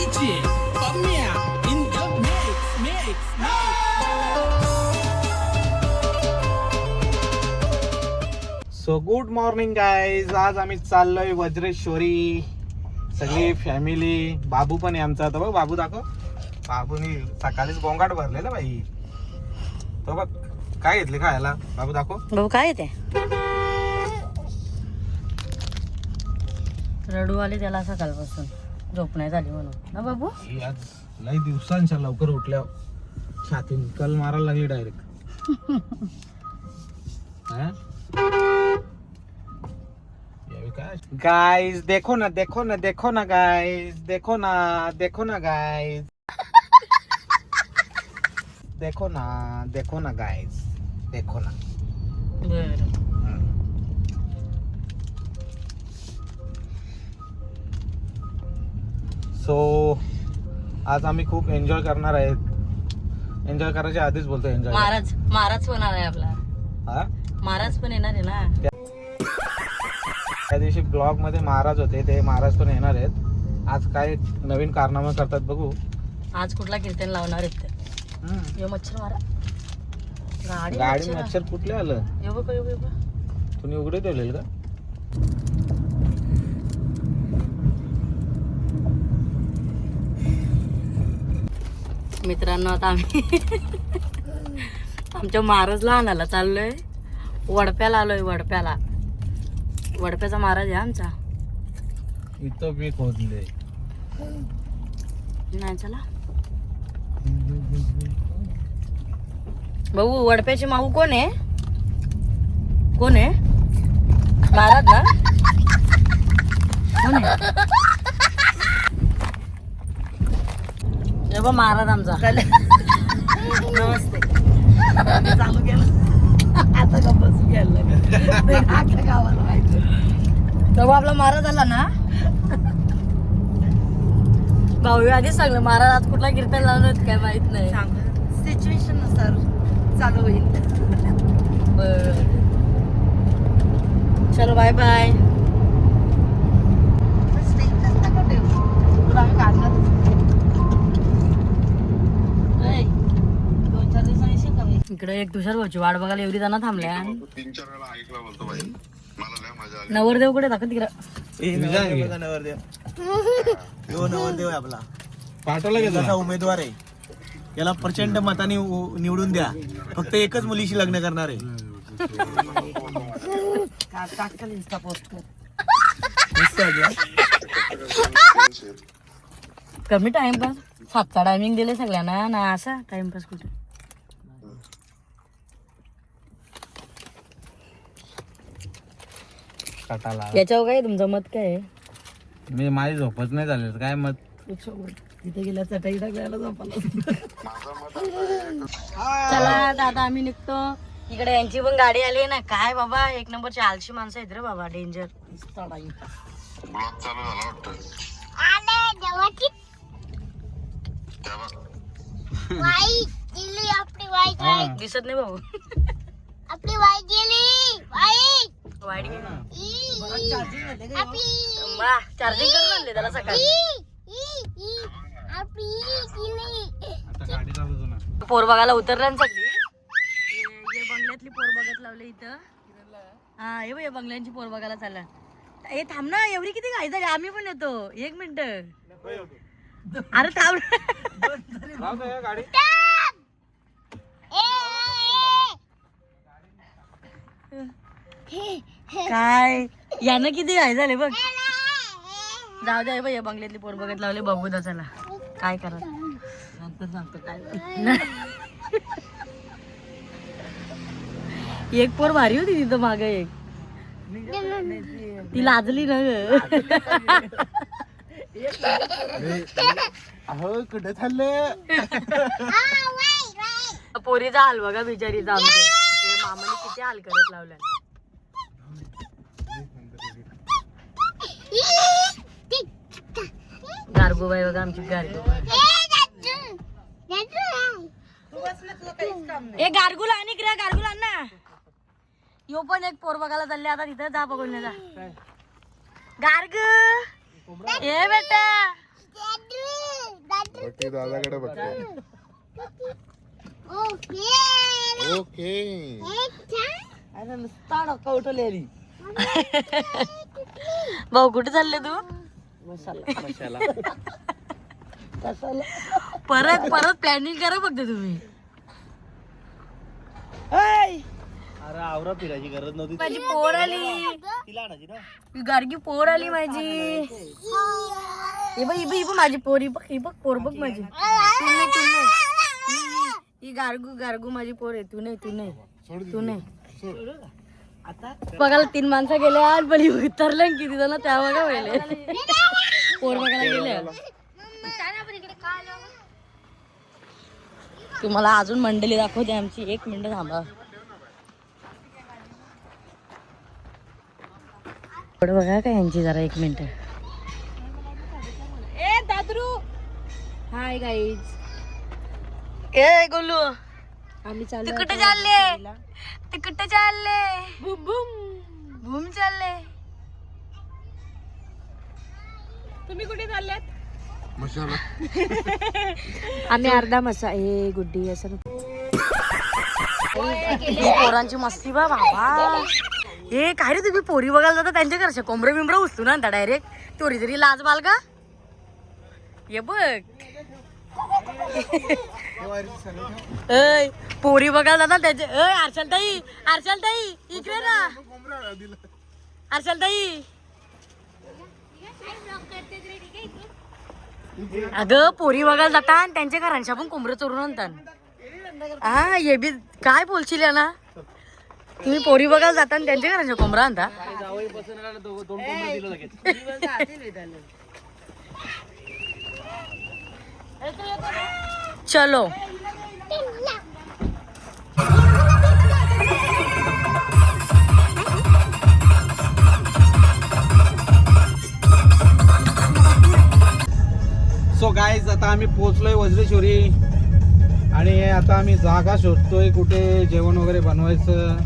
DJ Omnia in the mix. So good morning guys. आज आम्ही चाललोय वज्रेश्वरी, सगळी फॅमिली. बाबू पण आहे आमचा. तो बघ बाबू, दाखव. बाबूनी सकाळीच गोंगाट भरलेला बाई. तो बघ काय घेतले खायला. बाबू दाखव. भाऊ काय येते रडू आले त्याला सकाळपासून, झोप नाही झाली म्हणून ना बाबू. आज लई दिवसांच्या लवकर उठल्या छातीन कल मारायला लागली डायरेक्ट. गाइस देखो ना गाइस, देखो ना गाइस, देखो ना गाइस, देखो ना. बरं सो आज आम्ही खूप एन्जॉय करणार आहेत. एन्जॉय करायच्या आधीच बोलतो एन्जॉय. महाराज होणार आहे आपला. हा, महाराज पण येणार आहे ना. त्या दिवशी ब्लॉग मध्ये महाराज होते, ते महाराज पण येणार आहेत. आज काय नवीन कारनामा करतात बघू. आज कुठला कीर्तन लावणार आहेत ते. यो मच्छर मारा. गाडी मच्छर कुठले आलं. यो बघ तुम्ही उघडे ठेवलेल का. मित्रांनो आता आम्ही आमच्या महाराजला आणायला चाललोय. वडप्याला आलोय. वडप्याचा महाराज आहे आमचा. इथं बी खोदले नाही. चला भाऊ, वडप्याची माऊ कोण आहे? महाराज ना. कोण आहे? बघ महाराज आमचा. नमस्ते. चालू केलं आता का बसू घ्यायला गावाला माहिती. तेव्हा आपला महाराज आला ना. भाऊ आधीच सांगलं महाराज आज कुठला कीर्तन लावणार काय माहित नाही. सिच्युएशन नुसार चालू होईल. बर चलो बाय बाय. इकडे एक तुषार भाऊची वाट बघायला एवढी जण थांबल्या. नवरदेव कुठे दाखव तिकडे. नवरदेव आहे आपला. पाठवला गेला उमेदवार आहे. याला प्रचंड मताने निवडून द्या. फक्त एकच मुलीशी लग्न करणार आहे. कमी टाइमपास. 7चा टायमिंग दिले सगळ्यांना ना. असा टाइमपास कुठे. याच्यावर काय तुमचं मत काय आहे? मी माझी झोपच नाही झाली. काय मत. तिथे गेल्या चटाई टाकल्याला झोपाला. चला दादा आम्ही निघतो. इकडे यांची पण गाडी आली ना. काय बाबा, एक नंबरची आलशी माणसं आहेत रे बाबा. डेंजर. दिसत नाही भाऊ. आपली वाईट गेली. वाईट गेली. चार्जिंग करून आणले त्याला सकाळी. पोर बघायला उतरल्या सगळी. बंगल्यातली पोर बघत लावले इथं. हा हे बघ बंगल्यांची पोर बघायला चालला. हे थांब ना, एवढी किती घाई झाली. आम्ही पण येतो. 1 मिनिट. अरे थांब. गाडी काय यानं किती घाई झाले बघ. जाऊ द्या बाई, बंगल्यातली पोर बघत लावले. बघू दा चला काय करा नंतर सांगतो काय. एक पोर भारी होती तिथं माग. एक ती लाजली ना ग. कुठे चालले. पोरीचा हाल बघा बिचारीचा. आमच्या मामाने किती हाल करत लावला. गारगोबाई बघा आमची. गारगोबाई ए गारगुल आणि गारगुल आण ना. यो पण एक पोर बघायला चालले. आता तिथं जा बघून जा. गार्ग ए बेटा ओके दादाकडे बघते. ओके ओके अरे नुसता डोका उठवलेली. भाऊ कुठे चालले तू? मशाला परत परत प्लॅनिंग करा फक्त तुम्ही. अरे आवरा फिरायची गरज नव्हती. माझी पोर आली, तिला आणायची ना. गारगी पोर आली माझी. हे बघ माझी पोर, ही बघ पोर बघ माझी. तू नाही. ही गारगू माझी पोर आहे. तू नाही आता बघायला 3 माणसं गेले आज बली उतरले किती जण त्या बघा पहिले पोर बघायला गेले. तुम्हाला अजून मंडळी दाखवते आमची. 1 मिनिट थांबा. बघा का यांची जरा 1 मिनिट. ए दादरू, हाय गाईज. ए गोलू, आम्ही चाललो. तिकडे चालले बूम चालले. तुम्ही कुठे चाललेत? मशाला आम्ही अर्धा मसा हे गुड्डी असं. पोरांची मस्ती बा बाबा. हे काय रे, तुम्ही पोरी बघायला जाता त्यांच्या घरच्या कोंबडे बिंबडे उचलून आणता डायरेक्ट. चोरी तरी लाज बाल का? ये बघ पोरी बघायला जातात त्याचे. हर्षल ताई इकडे ना. हर्षल ताई, अगं पोरी बघायला जातात आणि त्यांच्या घरांच्या पण कोंबडे चोरून आणतात. हा हे बी काय बोलशील ना. तुम्ही पोरी बघायला जाता आणि त्यांच्या घरांच्या कोंबडा आणता. चलो सो गाईज आता आम्ही पोहोचलोय वज्रेश्वरी आणि आता आम्ही जागा शोधतोय कुठे जेवण वगैरे बनवायचं.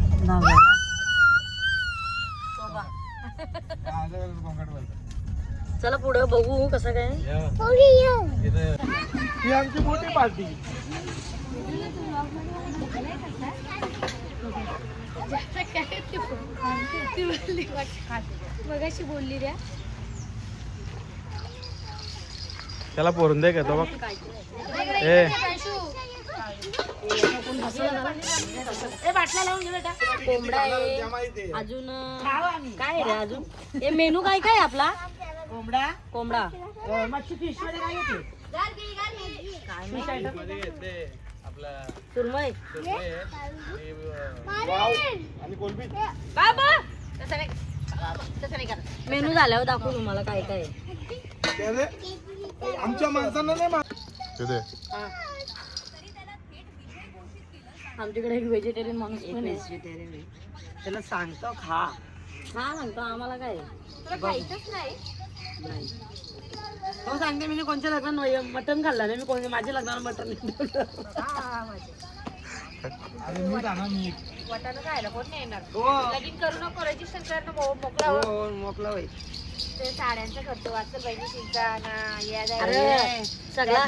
चला पुढे बघू कसं काय. ही आमची मोठी पार्टी. मगाशी बोलली रे. त्याला पोरून दे का तो बघ. बाटला लावून घे बेटा. कोंबडा आहे अजून. काय रे अजून हे मेनू काय काय आपला? कोंबडा मच्छी फिश मध्ये काय येते? सुरमई. मेनू झाल्यावर दाखवू तुम्हाला काय काय. आमच्या माणसांना नाही आमच्याकडे एक व्हेजिटेरियन माणूस पण आहे. त्याला सांगतो खा. हा सांगतो आम्हाला काय. हो सांगते मी कोणत्या लग्नात मटन खाल्ला नाही. मी कोणत्या माझ्या लग्नाला मटन वाटाणा खायला कोण नाही येणार. हो लगीन करू नको, रजिस्टर कर ना मोकळा हो. मोकला होईल. ते साड्यांचा खर्च वाचल पाहिजे. शिकताना या सगळ्या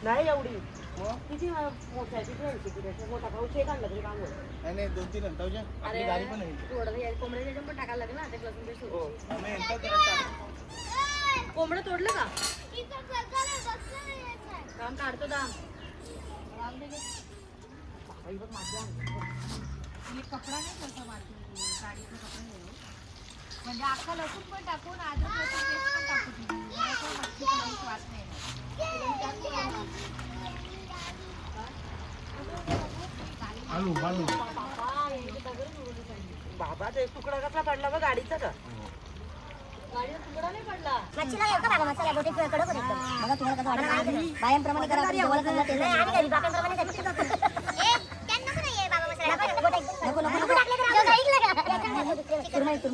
नाही एवढी किती मोठ्या किती मोठा भाऊ शेक आणला तरी काम होईल. नाही 2-3 घंटा अरे गाडी पण आहे. कोंबड्याच्या पण टाकायला लागेल ना ते लसूण ते सोडून. कोंबडं तोडलं का? काम काढतो दा. कपडा नाही करतो मारतो गाडीचा कपडा नाही म्हणजे अख्खा लसूण पण टाकून अद्रक लसूण पेस्ट पण टाकू मच्छी पण वास नाही. बाबा ते तुकडा कसा पडला बघ गाडीचा का? गाडीचा तुकडा नाही पडला. मच्छीला येऊ का बाबा मसाला बोटे कडक होते बघा तुम्हाला कसं वाटतं. बायांप्रमाणे करा तुम्ही जवळ चालला ते नाही आम्ही बायांप्रमाणे करतो. त्यांना पण ये बाबा मसाला नको टाकले तर आपण ऐकलं का सुरमई तर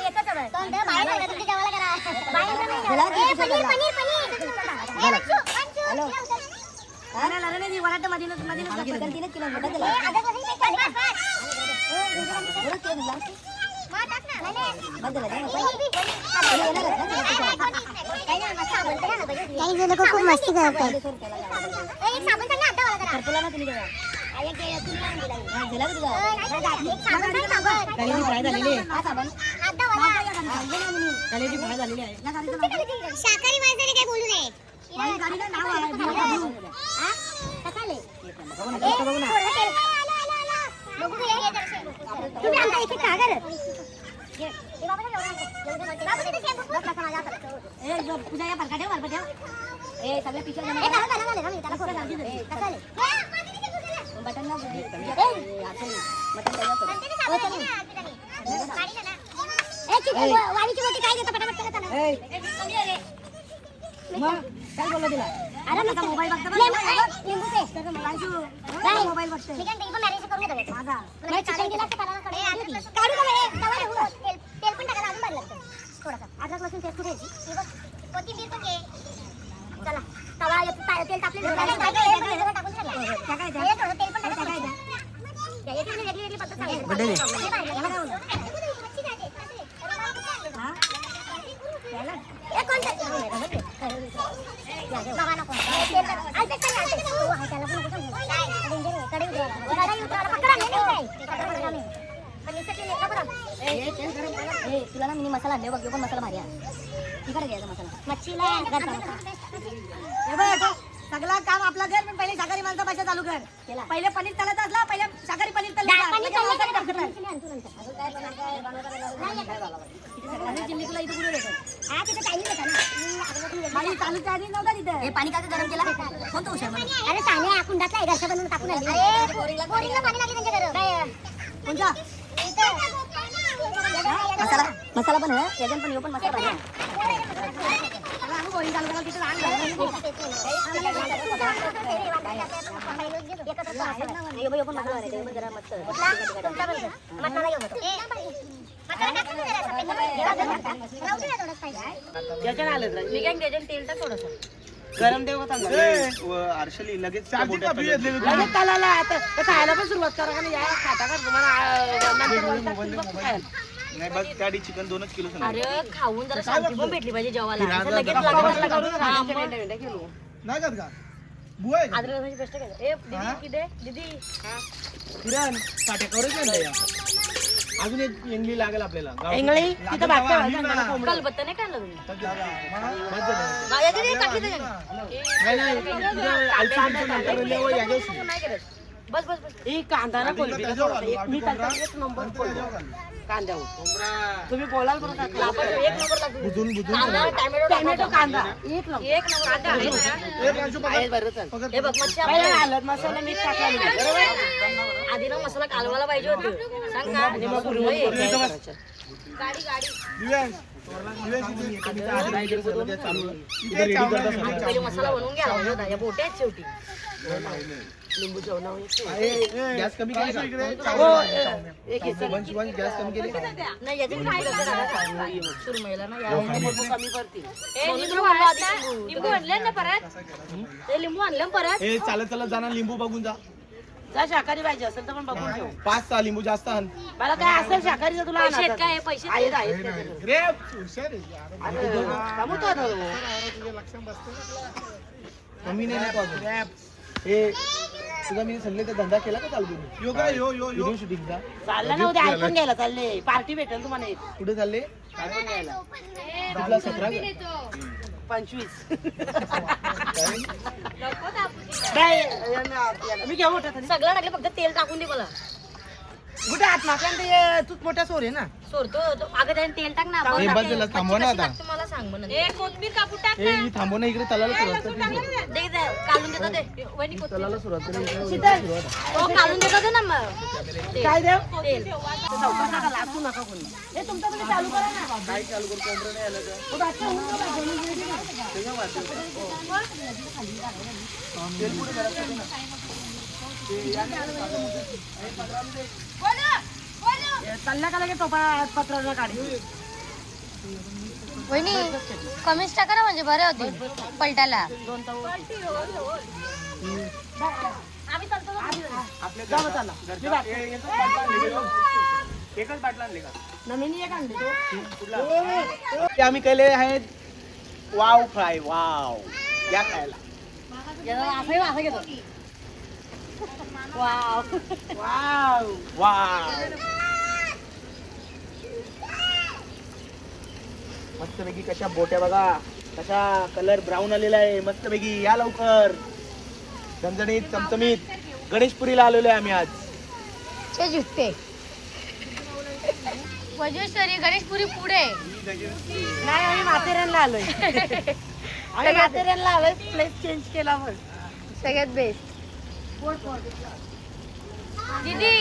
एकच आहे कोण दे बाहेर लागला तुमच्या जवळ करा बायांप्रमाणे पनीर हॅलो अरे नाही वराट मध्ये तीनच किलो मोठा दिला आता कसं काय काही लोक खूप मस्ती करतात. तुला ना तुम्ही शाकाहारी माणसाने काय बोलू नये. तुम्ही आमचा एक एक कागर पूजा या परका ठेव ठेव ए सगळे पिक्चर बटन ना वाणीची मोठी काय देतं पटापट करत काय बोललो तुला अरे नका मोबाईल बघता लिंबू पेस्ट मोबाईल बघते ठीक आहे पण मॅनेज करून घेतो माझा मला चिकन दिला तर काढू का तेल पण टाकायला अजून भारी लागतं थोडासा अद्रक लसूण पेस्ट घ्यायची कोथिंबीर पण घे चला तवा तेल तापले टाकून टाकायचं थोडं तेल पण टाकायचं याची वेगळी पद्धत तुला ना मी मसाला आणले बघ पण मसाला भारी आहे तिकडे घ्यायचा मसाला मच्छीला सगळं काम आपलं कर पण पहिले शाकाहारी माणसं पैसा चालू कर पहिले पनीर तळत असला पहिले शाकाहारी पनीर चिल्ली तुला इथे कुठे देतो चालूच्या आधी नव्हता तिथे हे पाणी काय गरम केला कोणतं हुशार अरे साने आपण टाकलाय घरच्या बनवून टाकून आली अरे बोरिंगला पाणी लागले त्यांच्या घरात कोणता मसाला पण आहे त्याच्यात पण पण मसाला भारी बोरिंग चालू करा तिथे तेल टाक थोडस गरम देव आरशली लगेच खायला पण सुरुवात करा का नाही खाता का तुम्हाला नाही बघ त्या चिकन 2 किलो अरे खाऊन जरा शांती पण भेटली पाहिजे जेवायला नाही का बुवा अद्रक पेस्ट घ्यायचं ए दीदी किती दीदी किरण साठे करूच अजून एक इंगली लागेल आपल्याला इंगळी तिथं कलबत्ता नाही काढलं तुम्ही बस बस बस एक कांदा ना कोलबी मी एक नंबर कांद्यावर तुम्ही बोलाल बरं एक नंबर लागतो टॅमॅटो कांदा एक नंबर हे बघ मच्छी हळद मसाला मीठ टाकला बरोबर आधी ना मसाला कालवायला पाहिजे होतं सांग का आणि मग गाडी पहिले मसाला बनवून घ्या या बोट्या आहेत शेवटी लिंबू चवना गॅस कमी केली गॅस कमी केली नाही याच्यात काय सुरमईला ना कमी पडतील लिंबू आणले ना परत ते लिंबू आणलं परत ए चालत जाणार लिंबू बघून जा शाकाहारी पाहिजे असेल तर पण बघून ठेव 5 लिंबू जास्त आण मला काय असेल शाकाहारीचं तुला काय पैसे आहेत कमी नाही हे तुझा मी सगळे ते धंदा केला का चालू व्हिडिओ शूटिंगचा चालला ना उद्या आयफोन घ्यायला चालले पार्टी भेटेल तुम्हाला कुठे चालले आयफोन घ्यायला कुठला 17 25 काय मी घेऊ सगळं टाकलं फक्त तेल टाकून दे मला कुठे हात मागल्या तू मोठा सोर आहे ना सोरतो अगं त्याने तेल टाक ना थांबव ना आता मला सांग म्हणून कोथमीर कापून टाक थांबव ना इकडे तलाला सुरुवात काढून देतो ते तलाला सुरुवात काढून देतो ना मग काय देव तेल लागू नका कोणी हे तुमचं चालू करा ना काय चालू करू कोंबडं नाही आलं तेल पुढे करायचं ना चालल्या का लगे पत्र काढ वहिनी कमीच टाका ना म्हणजे बरे होते पलटाला आम्ही चालतो एकच बाटला आणले का नमिनी एक आणली ते आम्ही केले आहेत वाव फ्राय. वाव या खायला. असं घेतो वाव वाव वाव मस्तपैकी कशा बोट्या बघा, कशा कलर ब्राऊन आलेला आहे मस्तपैकी. या लवकर. झणझणीत चमचमीत गणेशपुरीला आलेलो आहे आम्ही आज. जुट्टे वजेश्वरी गणेशपुरी पुढे नाही आम्ही माथेरानला आलोय आम्ही माथेरानला आलोय. प्लेस चेंज केला मग. सगळ्यात बेस्ट. दीदी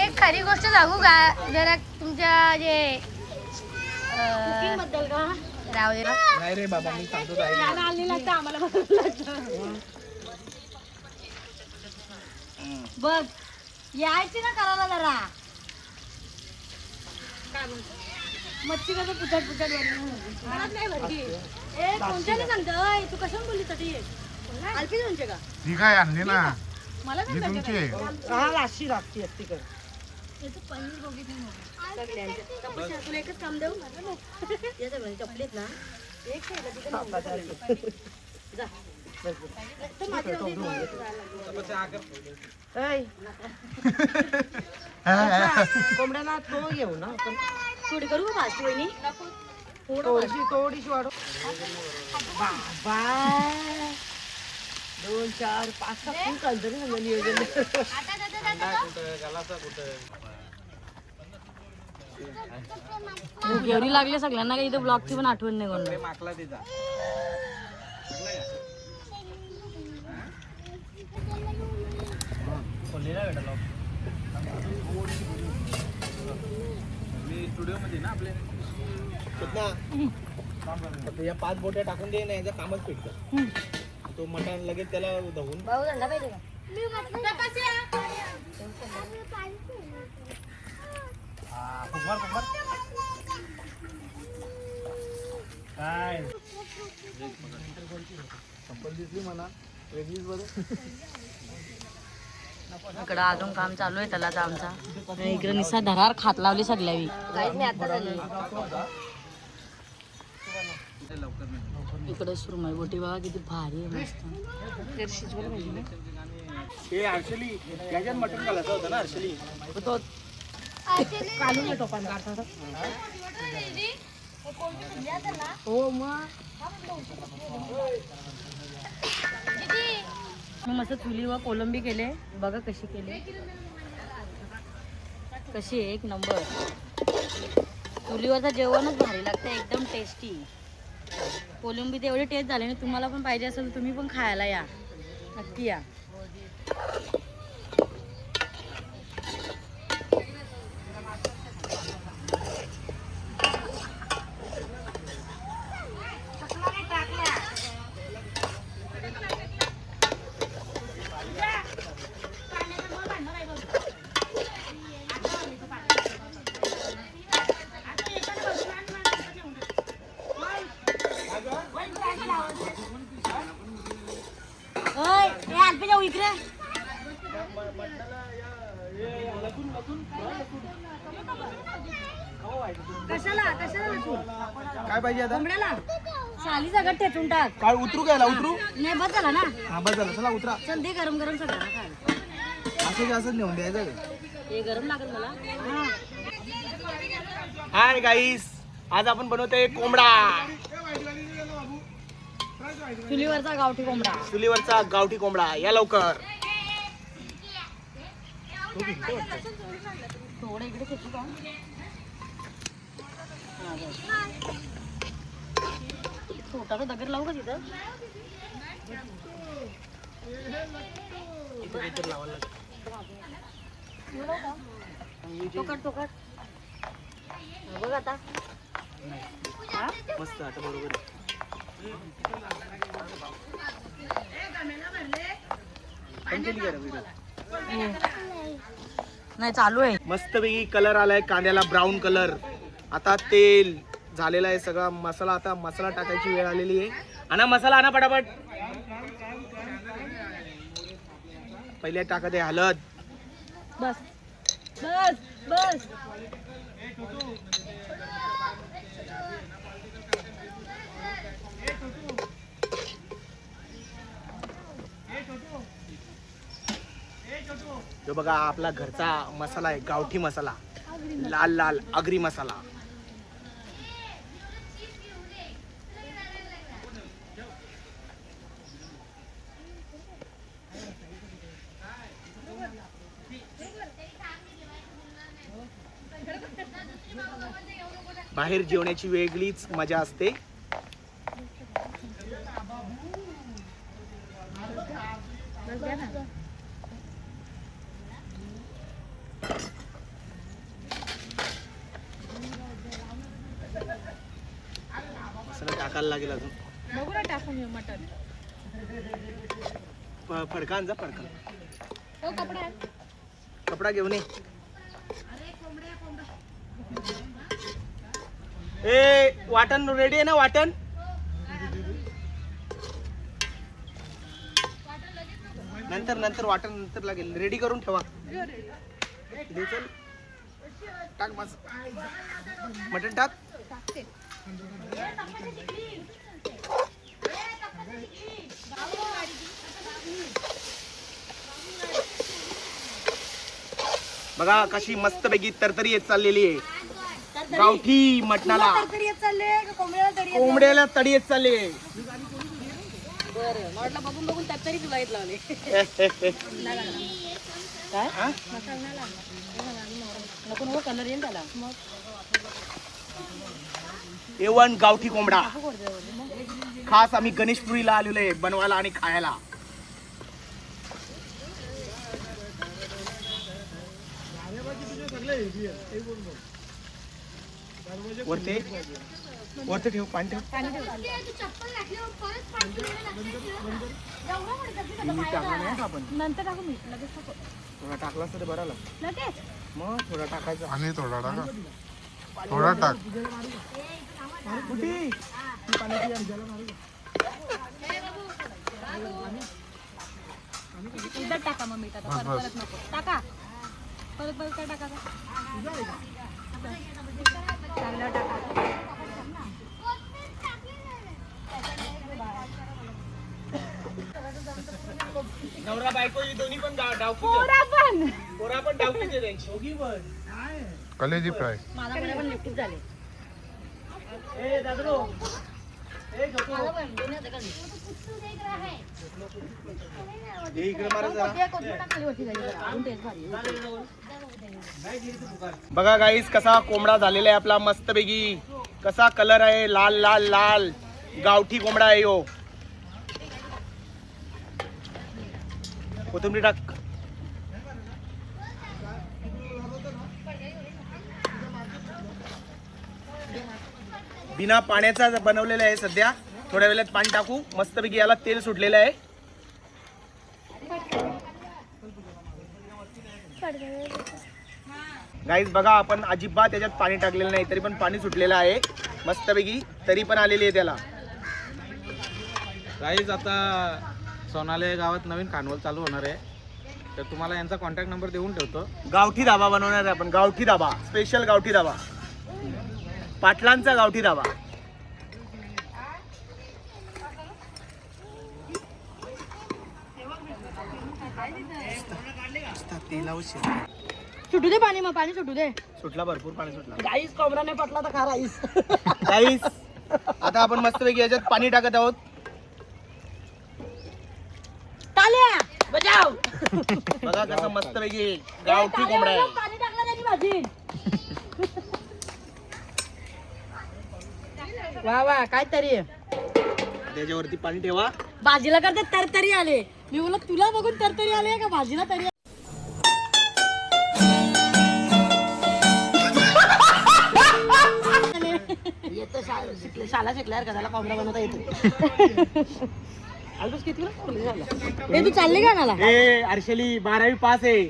एक खरी गोष्ट सांगू का जरा तुमच्या जे बद्दल का राहू दे ना. नाही रे बाबा मी सांगतो ताई. आम्हाला बघ यायची ना करायला जरा मच्छी कसं पुचट पुचट कोणत्याने सांगतोय तू कशाने बोलली साठी अल्पी म्हणजे का ती काय आणली ना मला ही तुमची आहे. हा लाशी लागती असती कर तुला एकच काम देऊ चपलीत ना एक जा कोंबड्याला तो घेऊ ना आपण थोडी करू भाजी वहिनी थोडीशी वाढू बाबा 2 4 5 6 खूप काहीतरी झालं नियोजन एवढी लागली सगळ्यांना काही इथे ब्लॉगची पण आठवण नाही कोण माकला तिचा स्टुडिओ मध्ये ना आपल्या या 5 बोट्या टाकून दे ना, याचं कामच पेटतं. तो मटण लगेच त्याला धुवून भाऊ धंदा पाहिजे का काय इकडं अजून काम चालू आहे त्याला आमचा. इकडे निसा धरार खात लावली सगळ्यावी काहीच नाही आता झाली. इकडे सुरमई बोटी बघा किती भारी आहे मस्त. हे हर्षली याच्यात मटण घालायचं होतं ना हर्षली. तो काढून येतो पण हो मग मी मस्त चुलीवर कोलंबी केले बघा कशी केली कशी आहे एक नंबर. चुलीवरचं जेवणच भारी लागतं एकदम टेस्टी. कोलंबी तर एवढी टेस्ट झाली ना तुम्हाला पण पाहिजे असेल तुम्ही पण खायला या नक्की या. इकडे कशाला कशाला काय पाहिजे आता? कोंबड्याला साली सगळं ठेचून टाक. काय उतरू घ्यायला उतरू? नाही बस झाला ना. हा बस झालं. चला उतरा. चल दे गरम गरम सगळं खायला. असं नेऊन द्यायचं. हे गरम लागेल मला. हाय गाईस, आज आपण बनवतोय कोंबडा. चुलीवरचा गावठी कोंबडा. चुलीवरचा गावठी कोंबडा. या लवकर. थोडं इकडे खेचू का छोटासा दगड लावू का तिथं. टोकट बघ आता मस्त आता बरोबर. नाही चालू आहे. मस्तपैकी कलर आलाय कांद्याला, ब्राऊन कलर. आता तेल झालेला आहे सगळा. मसाला, आता मसाला टाकायची वेळ आलेली आहे. आणा मसाला, आणा पटापट. पहिले टाकत आहे हळद. बस बस बस बघा आपला घरचा मसाला आहे, गावठी मसाला, लाल लाल आगरी मसाला. बाहेर जेवण्याची वेगळीच मजा असते. सगळं टाकायला लागेल अजून. बघू ना टाकून येऊ मटन. फडका आण जा, फडका. हो कपडा आहे. कपडा घेऊन ये. ए वाटण रेडी आहे ना? वाटण नंतर वाटण नंतर लागेल. रेडी करून ठेवा. दे चल. टाक मस्त मटण टाक. बघा कशी मस्त पैकी तरतरी येत चाललेली आहे गावठी मटणाला. कोंबड्याला तडी येत चालले. बरं म्हटलं बघून बघून त्यात तरी तुला येत लावले. काय हा? नको नको कलर येईल त्याला. A1 गावठी कोंबडा खास आम्ही गणेशपुरीला आलेलो आहे बनवायला आणि खायला. वरते ठेव, पाणी ठेव. मीठ टाकलं नाही का आपण? नंतर टाकू मीठ लगेच टाकू. थोडा टाकलास तर बरं आलं. लगेच मग थोडा टाकायचा. आणि थोडा टाका, थोडा टाक. कुठे? इथं टाका मग मीठ आता. परत परत नको टाका. परत परत काय टाकायचं? चांगलं टाका. नवरा बायको ही दोन्ही पण डावकी. पोरा पण डावकीच आहे त्यांची. दोघी पण. कलेजी फ्राय. माझ्याकडे पण लिफ्टीच झाले. ए दादरो. ए गप्पू. हे इकडे मारा जरा. बघा गाईस कसा कोंबडा झालेला आहे आपला मस्तपैकी. कसा कलर आहे, लाल लाल लाल गावठी कोंबडा आहे यो. कोथिंबीर टाक. बिना पाण्याचा बनवलेला आहे सध्या. थोड्या वेळात पाणी टाकू. मस्तपैकी याला तेल सुटलेलं आहे. गाईज बघा आपण अजिबात त्याच्यात पाणी टाकलेलं नाही तरी पण पाणी सुटलेलं आहे मस्तपैकी. तरी पण आलेली आहे त्याला. गाईज आता सोनाले गावात नवीन खानवल चालू होणार आहे, तर तुम्हाला यांचा कॉन्टॅक्ट नंबर देऊन ठेवतो. गावठी धाबा बनवणार आहे आपण. गावठी धाबा, स्पेशल गावठी धाबा, पाटलांचा गावठी धाबा. सुटू दे पाणी, मग पाणी सुटू दे. सुटला, भरपूर पाणी सुटला. गाईस कोंबडा नाही पटला तर खा राईस. गाईस आता आपण मस्तपैकी याच्यात पाणी टाकत आहोत. ताल्या बजाव. बघा कसं मस्तपैकी गावठी कोंबडा आहे. पाणी टाकलं त्याची भाजी. वा वा काय तरी त्याच्यावरती पाणी ठेवा. भाजीला करते तरतरी आले. मी बोललो तुला बघून तरतरी आले का भाजीला तरी. येतो शाळा शिकल्यावर कदाला कोंबडा बनवता येतो. ए तू चालली का नाला? ए अर्शली 12वी पास आहे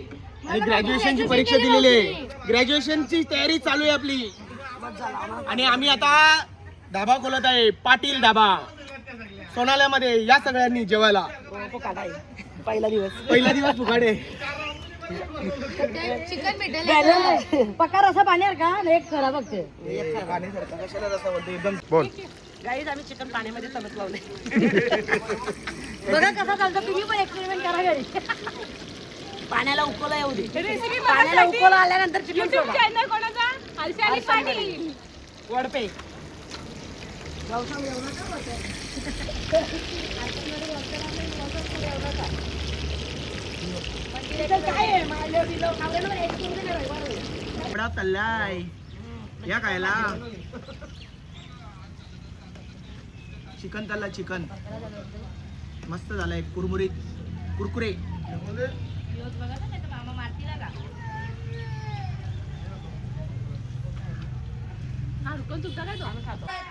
आणि ग्रॅज्युएशनची परीक्षा दिलेली आहे. ग्रॅज्युएशनची तयारी चालू आहे आपली. आणि आम्ही आता धाबा खोलत आहे, पाटील धाबा सोनाल्यामध्ये. या सगळ्यांनी जेवायला. पहिला दिवस फुकाडे. पकार असा पाण्यावर का एक खरा बघते. एकदम बोल. गाईज आम्ही चिकन पाण्यामध्ये तळत लावले. बघा कसा चालतो. तुम्ही पण एक्सपेरिमेंट करा घरी. पाण्याला उकळा येऊ दे. पाण्याला उकळा आल्यानंतर चिकन सोडा. वडपे कोंबडा तल्लाय या खायला. चिकन तल्ला चिकन मस्त झालाय कुरमुरीत कुरकुरे.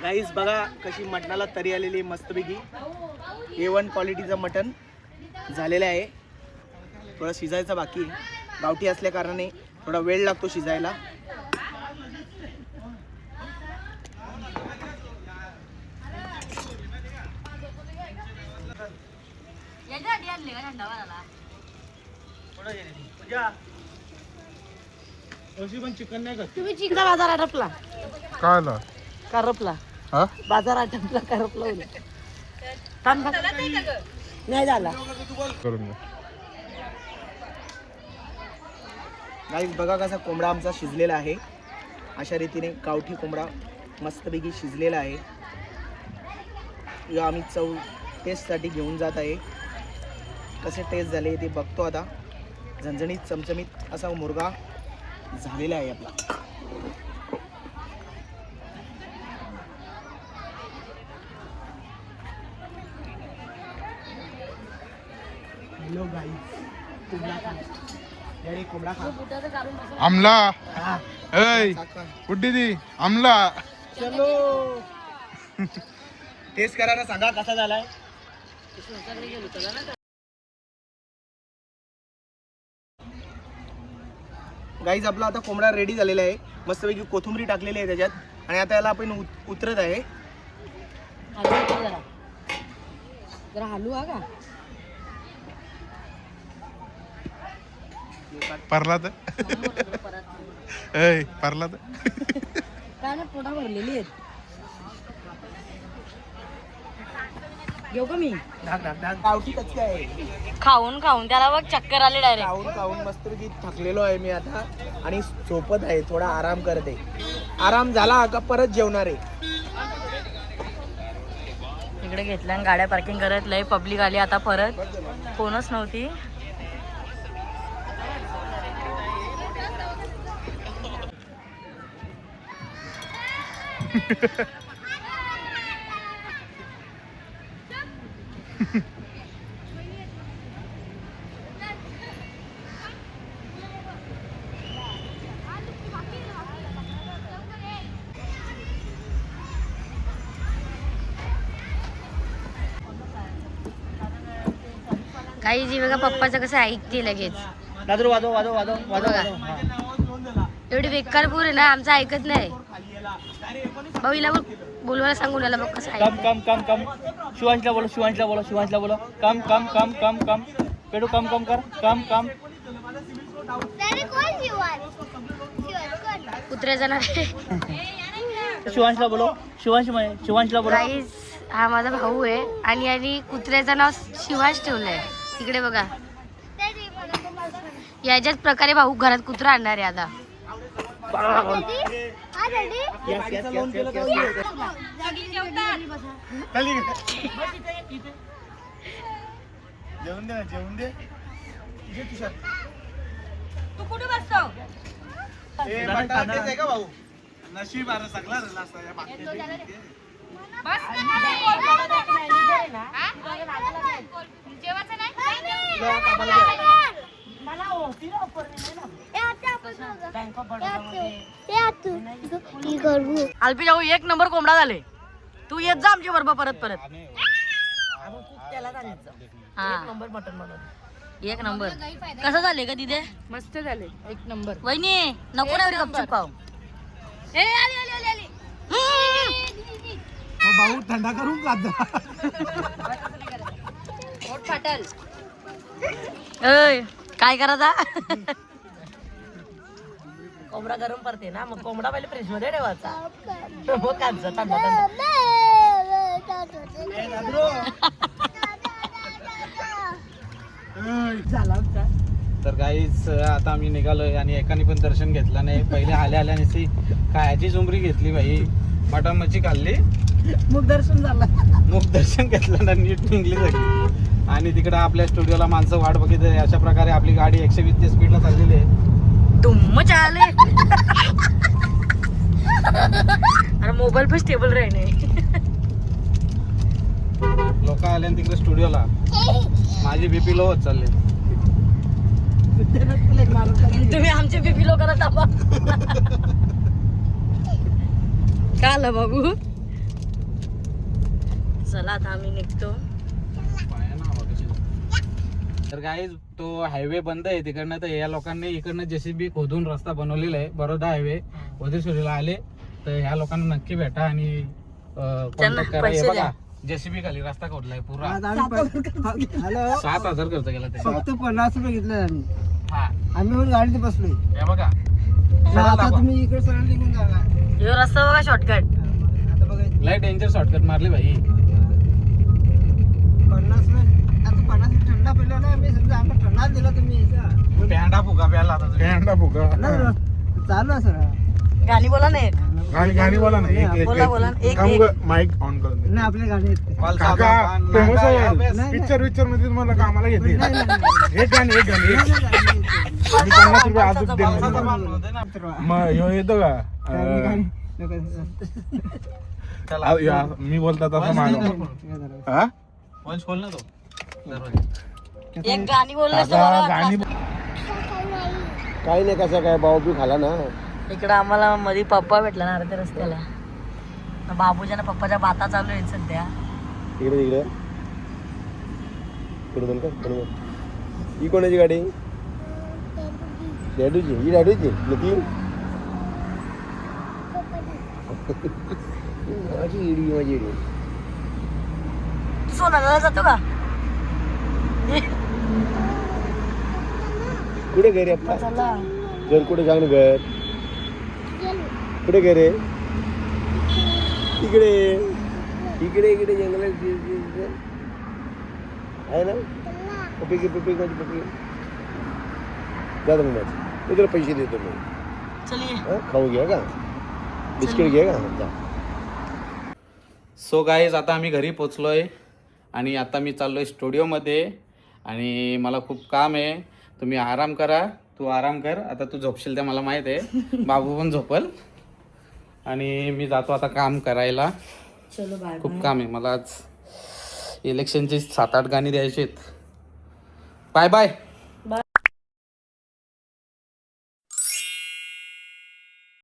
गाईस बघा कशी मटणाला तरी आलेली मस्तपैकी. A1 क्वालिटीचं मटण झालेलं आहे. थोडं शिजायचं बाकी आहे. गावठी असल्या कारणाने थोडा वेळ लागतो शिजायला. पण चिकन नाही का तुम्ही चिकन बाजार आटपला काय आला करपला हा बाजार आटपला करपला नाही झाला. करून घे. गाईस बघा कसा कोंबडा आमचा शिजलेला आहे. अशा रीतीने गावठी कोंबडा मस्तपैकी शिजलेला आहे. आम्ही चव टेस्टसाठी घेऊन जात आहे. कसे टेस्ट झाले ते बघतो आता. झणझणीत चमचमीत असा मुर्गा झालेला आहे आपला. हॅलो गाईस कोंबडा खा. डॅडी कोंबडा खा. आमला हा, ऐ साखर. कुठे ती आमला चलो टेस्ट करायला सांगा कसा झालाय. गाईज आपला आता कोंबडा रेडी झालेला आहे. मस्तपैकी कोथिंबरी टाकलेली आहे त्याच्यात आणि आता याला आपण उतरत आहे. जरा हलू हा का परला तर ऐ परला तर काय ना पोटा भरलेली आहेत. घेऊ का मी गावठी कच्ची आहे. खाऊन खाऊन त्याला बघ चक्कर आले डायरेक्ट. खाऊन खाऊन मस्तपैकी थकलेलो आहे मी आता आणि झोपत आहे. थोडा आराम करते. आराम झाला का परत जेवणार आहे. इकडे घेतल्या आणि गाड्या पार्किंग करत लय पब्लिक आली आता परत. कोणच नव्हती. काही जी बघा पप्पाचं कसं ऐकते लगेच. दादरू वाजव वाजव वाजव वाजव बघा. वाजव. एवढी बेकार पूर आहे ना आमचं ऐकत नाही. भाऊ हिला बोलवायला सांगून याला बघ कसं कम कम कम कम शिवांशला बोलो शिवांशला बोलो शिवांशला बोलो कम कम कम कम कम पेडू कम कम कर कम कम. कुत्रे जाणार. शिवांशला बोलो शिवांशला बोलो. गाईज हा माझा भाऊ आहे आणि यांनी कुत्र्याचं नाव शिवांश ठेवलंय. तिकडे बघा याच्याच प्रकारे भाऊ घरात कुत्रा आणणार आहे आता. Yes, yes, yes, yes, yes, yes. जेवून दे ना जेवून दे. घे तुषार. तू कुठे बसतो. ए, बटाटा तेच आहे का भाऊ. नशीब अरे सगळा झाला असता या मागच्या अल्पी जाऊ एक नंबर कोंबडा झाले. तू येत जा आमच्या बरोबर परत परत. एक नंबर कसं झाले का तिथे. मस्त झाले एक नंबर. वहिनी नको ना एवढी गपचूप खाऊ. भाऊ थंडा करून फाटल. काय करायचा. कोंबडा गरम पडते ना मग कोंबडा पहिले फ्रीज मध्ये ठेवायचा. मग काढचा थंडा थंडा. झाला तर काहीच आता आम्ही निघालोय आणि एकाने पण दर्शन घेतलं नाही. पहिले आल्या नसती खायची झुमरी घेतली भाई, मटण मच्छी खाल्ली, मुख दर्शन झालं. मुख दर्शन घेतलं ना, नीट निघली सगळी. आणि तिकडे आपल्या स्टुडिओला माणसं वाट बघित आहे. अशा प्रकारे आपली गाडी 120 च्या स्पीडला चाललेली आहे. धुम्म चाले. अरे मोबाईल पण स्टेबल राही. लोक आले आणि तिकडे स्टुडिओला, माझी बीपी लो होत चालली. तुम्ही आमचे बीपी लोकांना दाबा. काय आलं बाबू? चला आता आम्ही निघतो. तर गाईज तो हायवे बंद आहे तिकडनं, तर या लोकांनी इकडनं जेसीबी खोदून रस्ता बनवलेला आहे. बरोदा हायवे वदेश्वरीला आले तर ह्या लोकांना नक्की भेटा आणि कॉन्टॅक्ट करा. हे बघा जेसीबी खाली रस्ता खोदलाय पुरा. हॅलो 7,000 खर्च केला ते. फक्त 50 रुपये घेतले आम्ही. हा आम्ही पण गाडीत बसलोय. हे बघा आता तुम्ही इकडे सरळ निघून जाणार. ह्यो रस्ता बघा शॉर्टकट. आता बघायचं लय डेंजर शॉर्टकट मारले भाई. 50 आता 50 थंडा पडला ना. मी समजा आम्हाला थंडा दिला तुम्ही. पॅन्डा फुगा प्याला आता तुम्ही. कॅन्डा फुगा. चालू आहे सर. गाणी बोला ना एक. गाणी बोला ना एक बोला बोला एक थांब एक. गं, माईक ऑन करून दे. नाही आपल्या गाडी येते. वालसा काका पान, फेमस नांगा, आहे याबेस. पिक्चर मध्ये तुम्हाला कामाला घेते. एक गाणी मी 50 रुपये अजून वालसाचा देणार. पान होते ना. मग ह्यो येतो का चला. मी बोलता तसं मागव. हा वंश खोल ना तो दरवाजा. एक गाणी बोलले काका गाणी काही नाही, कसं काय भाऊ बी खाला ना. इकडं आम्हाला मध्ये पप्पा भेटला ना अर्ध्या रस्त्याला. बाबूच्या ना पप्पाच्या बाता चालू आहेत सध्या. इकडे तिकडे पुढे बंद कर, पुढे बंद. ही कोणाची गाडी? डॅडूची. ही डॅडूची नक्की. माझी इडी, माझी इडी. तू सोनाला जातो का? कुठे घर आहे आपला? चला घर कुठे सांग ना. घर कुठे घर आहे? इकडे इकडे इकडे जंगलात आहे ना. पपी पपी माझी पपी. जा मग माझी, मी तुला पैसे देतो. मी चलिए. खाऊ घ्या का, बिस्किट घ्या का. जा. सो गाईज आता आम्ही घरी पोचलोय आणि आता मी चाललोय स्टुडिओमध्ये आणि मला खूप काम आहे. तुम्ही आराम करा. तू आराम कर. आता तू झोपशील ते मला माहीत आहे. बाबू पण झोपल आणि मी जातो आता काम करायला. चलो बाय. खूप काम आहे मला आज. इलेक्शनची 7-8 गाणी द्यायची आहेत. Bye bye.